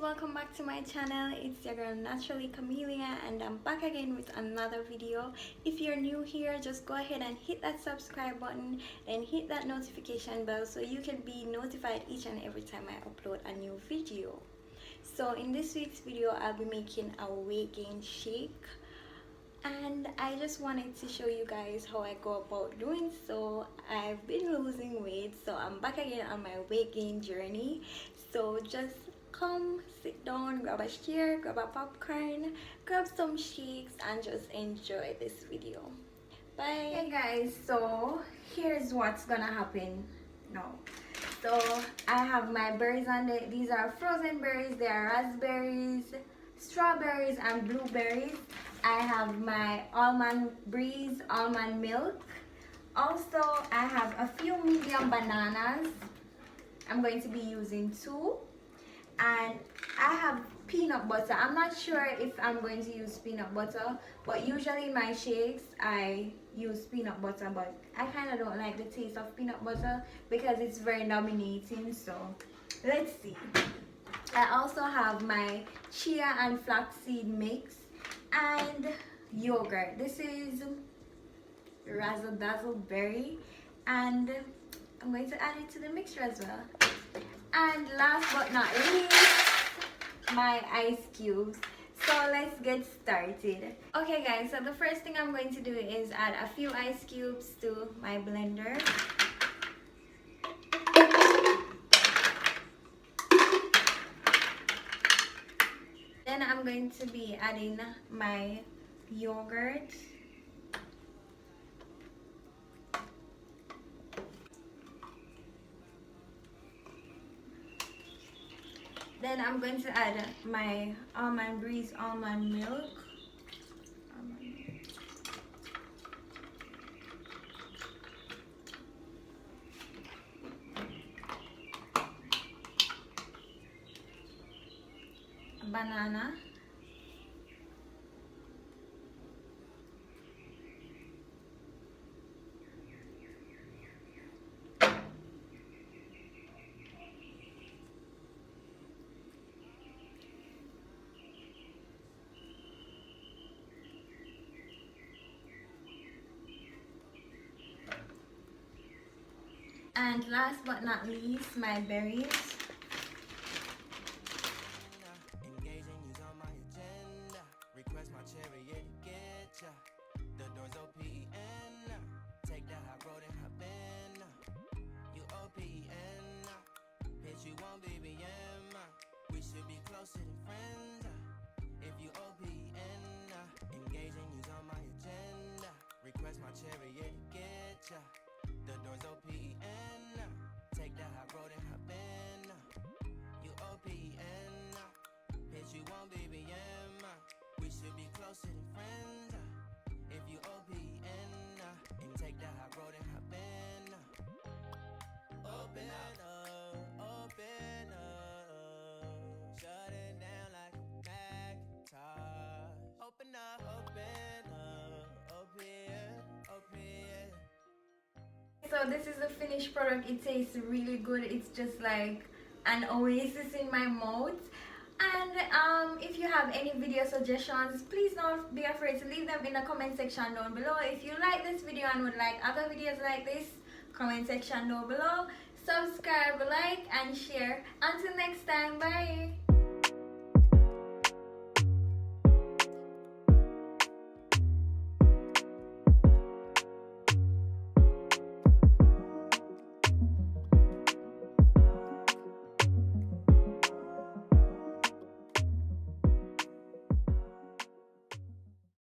welcome back to my channel. It's your girl Naturally Camellia, and I'm back again with another video. If you're new here, just go ahead and hit that subscribe button and hit that notification bell so you can be notified each and every time I upload a new video. So in this week's video, I'll be making a weight gain shake, and I just wanted to show you guys how I go about doing so. I've been losing weight, so I'm back again on my weight gain journey. So just come sit down, grab a chair, grab a popcorn, grab some shakes, and just enjoy this video. Bye. Hey guys, so here's what's gonna happen now. So I have my berries on it. These are frozen berries. They are raspberries, strawberries, and blueberries. I have my almond breeze almond milk. Also, I have a few medium bananas. I'm going to be using 2. And I have peanut butter. I'm not sure if I'm going to use peanut butter, but usually in my shakes I use peanut butter, but I kind of don't like the taste of peanut butter because it's very dominating. So let's see. I also have my chia and flaxseed mix and yogurt. This is razzle dazzle berry, and I'm going to add it to the mixture as well. And last but not least, my ice cubes. So let's get started. Okay guys, so the first thing I'm going to do is add a few ice cubes to my blender. Then I'm going to be adding my yogurt. Then I'm going to add my almond breeze almond milk. Banana. And last but not least, my berries. We should be closer than friends. If you OPN, engaging you's on my agenda. Request my chariot to get ya. The door's OPN. Take the high road and hop in. You OPN. Bitch, you won't BBM. We should be closer than friends. If you OPN, and take the high road and hop in. Open up, open up. Shut it down like a Macintosh. Open up, open. So this is the finished product. It tastes really good. It's just like an oasis in my mouth. And if you have any video suggestions, please don't be afraid to leave them in the comment section down below. If you like this video and would like other videos like this, comment section down below. Subscribe, like, and share. Until next time, bye.